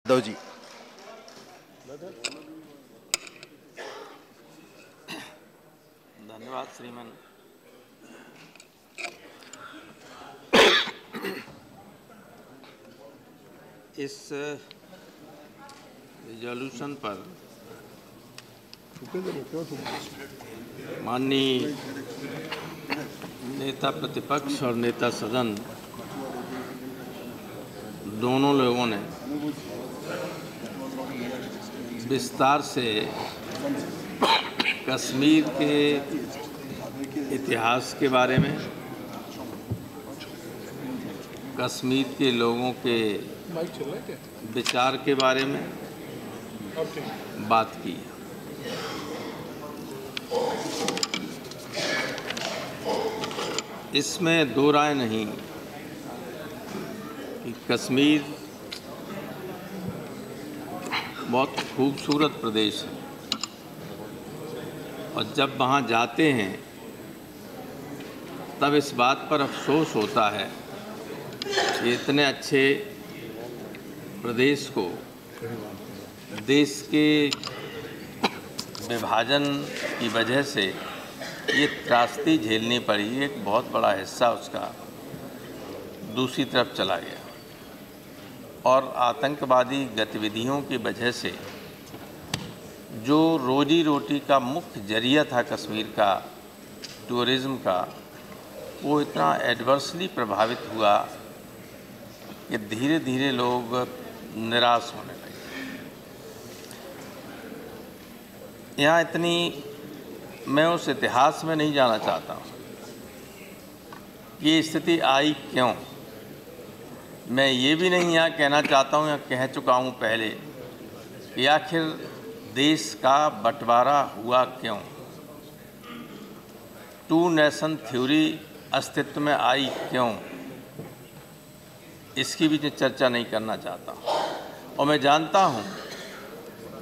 यादव जी। धन्यवाद श्रीमान। इस रिजोल्यूशन पर माननीय नेता प्रतिपक्ष और नेता सदन दोनों लोगों ने विस्तार से कश्मीर के इतिहास के बारे में, कश्मीर के लोगों के विचार के बारे में बात की। इसमें दो राय नहीं कि कश्मीर बहुत खूबसूरत प्रदेश है और जब वहाँ जाते हैं तब इस बात पर अफसोस होता है कि इतने अच्छे प्रदेश को देश के विभाजन की वजह से ये त्रासदी झेलनी पड़ी। एक बहुत बड़ा हिस्सा उसका दूसरी तरफ चला गया और आतंकवादी गतिविधियों की वजह से जो रोजी रोटी का मुख्य जरिया था कश्मीर का, टूरिज़्म का, वो इतना एडवर्सली प्रभावित हुआ कि धीरे धीरे लोग निराश होने लगे। यहाँ इतनी मैं उस इतिहास में नहीं जाना चाहता हूँ, ये स्थिति आई क्यों। मैं ये भी नहीं यहाँ कहना चाहता हूँ, या कह चुका हूँ पहले, कि आखिर देश का बंटवारा हुआ क्यों, टू नेशन थ्योरी अस्तित्व में आई क्यों, इसकी भी चर्चा नहीं करना चाहता हूँ। और मैं जानता हूँ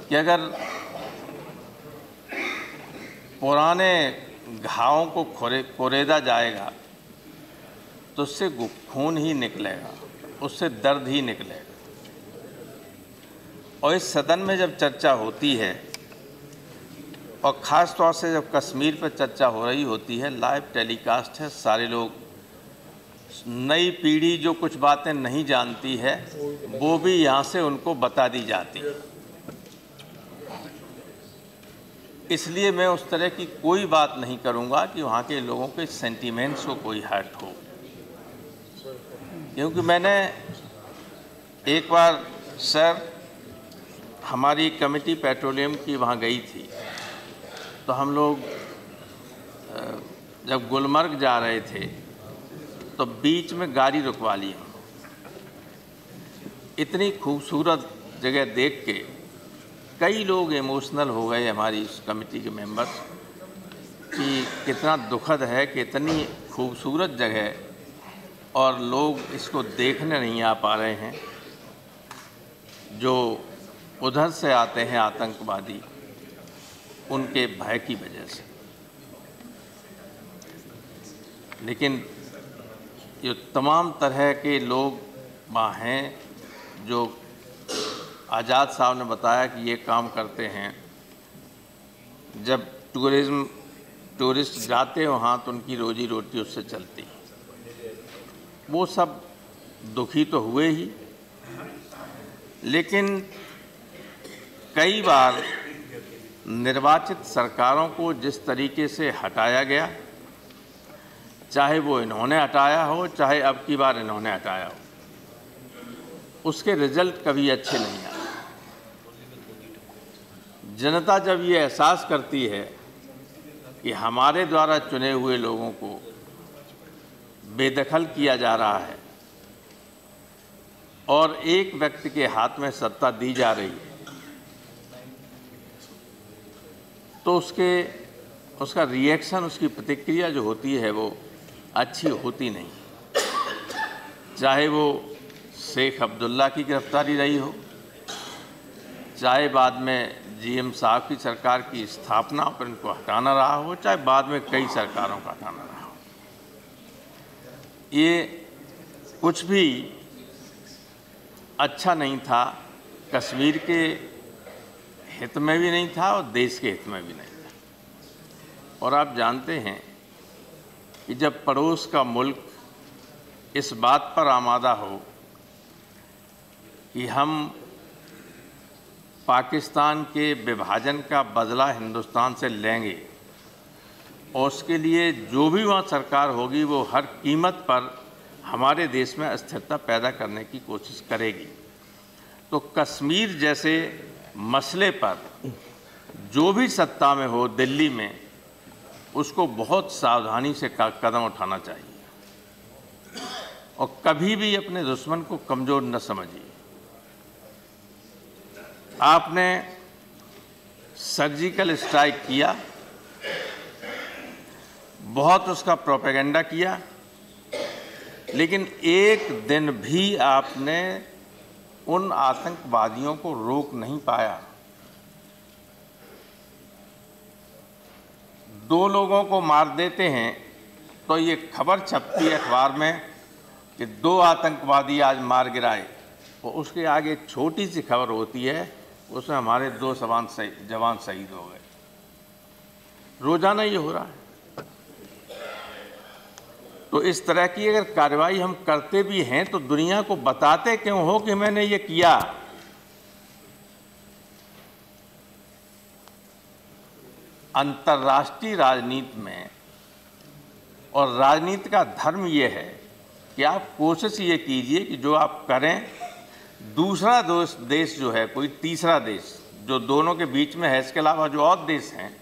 कि अगर पुराने घावों को कुरेदा जाएगा तो उससे खून ही निकलेगा, उससे दर्द ही निकलेगा। और इस सदन में जब चर्चा होती है और ख़ास तौर से जब कश्मीर पर चर्चा हो रही होती है, लाइव टेलीकास्ट है, सारे लोग, नई पीढ़ी जो कुछ बातें नहीं जानती है वो भी यहाँ से उनको बता दी जाती है। इसलिए मैं उस तरह की कोई बात नहीं करूँगा कि वहाँ के लोगों के सेंटीमेंट्स को कोई हर्ट हो, क्योंकि मैंने एक बार सर हमारी कमेटी पेट्रोलियम की वहाँ गई थी, तो हम लोग जब गुलमर्ग जा रहे थे तो बीच में गाड़ी रुकवा ली। इतनी खूबसूरत जगह देख के कई लोग इमोशनल हो गए, हमारी इस कमेटी के मेंबर्स, कि कितना दुखद है कि इतनी खूबसूरत जगह और लोग इसको देखने नहीं आ पा रहे हैं, जो उधर से आते हैं आतंकवादी, उनके भय की वजह से। लेकिन ये तमाम तरह के लोग वहाँ हैं जो आज़ाद साहब ने बताया कि ये काम करते हैं। जब टूरिस्ट जाते हैं वहाँ तो उनकी रोजी रोटी उससे चलती है। वो सब दुखी तो हुए ही, लेकिन कई बार निर्वाचित सरकारों को जिस तरीके से हटाया गया, चाहे वो इन्होंने हटाया हो, चाहे अब की बार इन्होंने हटाया हो, उसके रिजल्ट कभी अच्छे नहीं आए। जनता जब ये एहसास करती है कि हमारे द्वारा चुने हुए लोगों को बेदखल किया जा रहा है और एक व्यक्ति के हाथ में सत्ता दी जा रही है, तो उसका रिएक्शन, उसकी प्रतिक्रिया जो होती है वो अच्छी होती नहीं। चाहे वो शेख अब्दुल्ला की गिरफ्तारी रही हो, चाहे बाद में जीएम साहब की सरकार की स्थापना पर इनको हटाना रहा हो, चाहे बाद में कई सरकारों का हटाना रहा हो, ये कुछ भी अच्छा नहीं था कश्मीर के हित में भी नहीं था और देश के हित में भी नहीं था। और आप जानते हैं कि जब पड़ोस का मुल्क इस बात पर आमादा हो कि हम पाकिस्तान के विभाजन का बदला हिंदुस्तान से लेंगे और उसके लिए जो भी वहाँ सरकार होगी वो हर कीमत पर हमारे देश में अस्थिरता पैदा करने की कोशिश करेगी, तो कश्मीर जैसे मसले पर जो भी सत्ता में हो दिल्ली में, उसको बहुत सावधानी से कदम उठाना चाहिए और कभी भी अपने दुश्मन को कमज़ोर न समझिए। आपने सर्जिकल स्ट्राइक किया, बहुत उसका प्रोपेगेंडा किया, लेकिन एक दिन भी आपने उन आतंकवादियों को रोक नहीं पाया। 2 लोगों को मार देते हैं तो ये खबर छपती है अखबार में कि 2 आतंकवादी आज मार गिराए, और उसके आगे छोटी सी खबर होती है उसमें हमारे 2 जवान शहीद हो गए। रोजाना ये हो रहा है। तो इस तरह की अगर कार्रवाई हम करते भी हैं तो दुनिया को बताते क्यों हो कि मैंने ये किया। अंतर्राष्ट्रीय राजनीति में और राजनीति का धर्म ये है कि आप कोशिश ये कीजिए कि जो आप करें, दूसरा देश जो है, कोई तीसरा देश जो दोनों के बीच में है, इसके अलावा जो और देश हैं,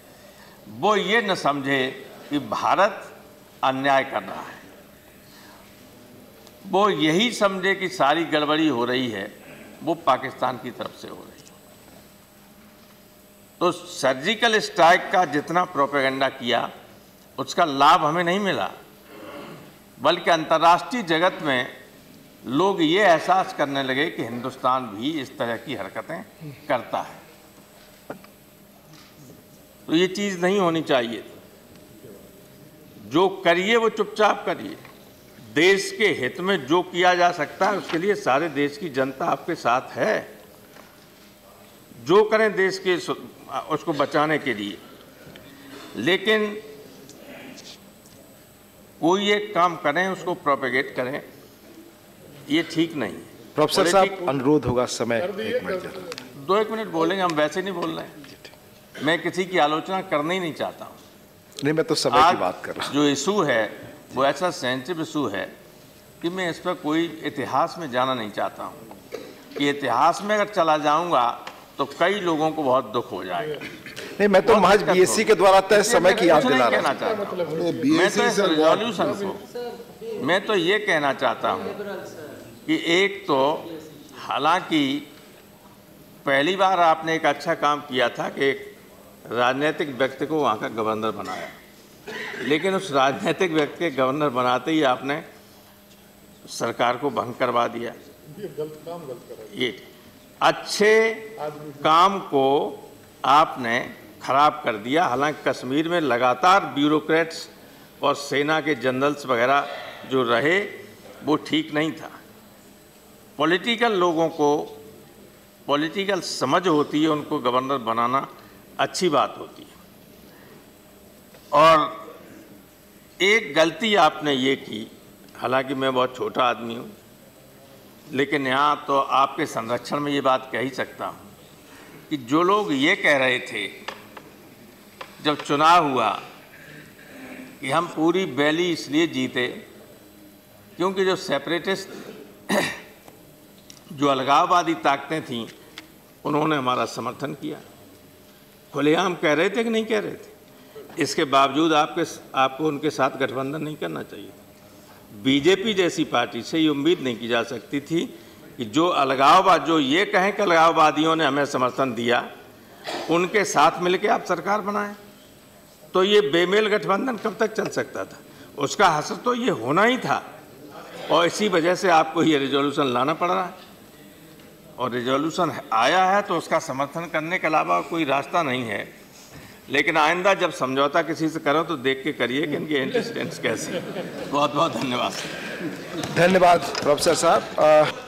वो ये न समझे कि भारत अन्याय कर रहा है, वो यही समझे कि सारी गड़बड़ी हो रही है वो पाकिस्तान की तरफ से हो रही है। तो सर्जिकल स्ट्राइक का जितना प्रोपेगेंडा किया उसका लाभ हमें नहीं मिला, बल्कि अंतर्राष्ट्रीय जगत में लोग ये एहसास करने लगे कि हिंदुस्तान भी इस तरह की हरकतें करता है। तो ये चीज़ नहीं होनी चाहिए। जो करिए वो चुपचाप करिए। देश के हित में जो किया जा सकता है उसके लिए सारे देश की जनता आपके साथ है। जो करें देश के उसको बचाने के लिए, लेकिन कोई एक काम करें उसको प्रोपेगेट करें, ये ठीक नहीं है। प्रोफेसर साहब, अनुरोध होगा समय 1 मिनट। 2-1 मिनट बोलेंगे, हम वैसे नहीं बोल रहे हैं। मैं किसी की आलोचना करना ही नहीं चाहता हूँ। नहीं, मैं तो समय की बात कर रहा हूँ। जो इशू है वो ऐसा सेंसिटिव इशू है कि मैं इस पर कोई इतिहास में जाना नहीं चाहता हूँ कि इतिहास में अगर चला जाऊंगा तो कई लोगों को बहुत दुख हो जाएगा। नहीं, मैं तो महज बीएससी के द्वारा तय समय की याद दिला रहा हूँ। मैं तो ये कहना चाहता हूँ कि एक तो हालांकि पहली बार आपने एक अच्छा काम किया था कि एक राजनीतिक व्यक्ति को वहाँ का गवर्नर बनाया, लेकिन उस राजनीतिक व्यक्ति के गवर्नर बनाते ही आपने सरकार को भंग करवा दिया। ये अच्छे काम को आपने खराब कर दिया। हालांकि कश्मीर में लगातार ब्यूरोक्रेट्स और सेना के जनरल्स वगैरह जो रहे वो ठीक नहीं था। पॉलिटिकल लोगों को पॉलिटिकल समझ होती है, उनको गवर्नर बनाना अच्छी बात होती है। और एक गलती आपने ये की, हालांकि मैं बहुत छोटा आदमी हूँ, लेकिन यहाँ तो आपके संरक्षण में ये बात कह ही सकता हूँ कि जो लोग ये कह रहे थे जब चुनाव हुआ कि हम पूरी वैली इसलिए जीते क्योंकि जो सेपरेटिस्ट जो अलगाववादी ताकतें थीं उन्होंने हमारा समर्थन किया, खुलेआम कह रहे थे कि नहीं कह रहे थे। इसके बावजूद आपको उनके साथ गठबंधन नहीं करना चाहिए। बीजेपी जैसी पार्टी से ये उम्मीद नहीं की जा सकती थी कि जो ये कहें कि अलगाववादियों ने हमें समर्थन दिया, उनके साथ मिलकर आप सरकार बनाएं। तो ये बेमेल गठबंधन कब तक चल सकता था? उसका हसर तो ये होना ही था, और इसी वजह से आपको ये रिजोल्यूशन लाना पड़ रहा है। और रिजोल्यूशन आया है तो उसका समर्थन करने के अलावा कोई रास्ता नहीं है। लेकिन आइंदा जब समझौता किसी से करो तो देख के करिए कि इनकी एंटीसिडेंट्स कैसे। बहुत बहुत धन्यवाद। धन्यवाद प्रोफेसर साहब।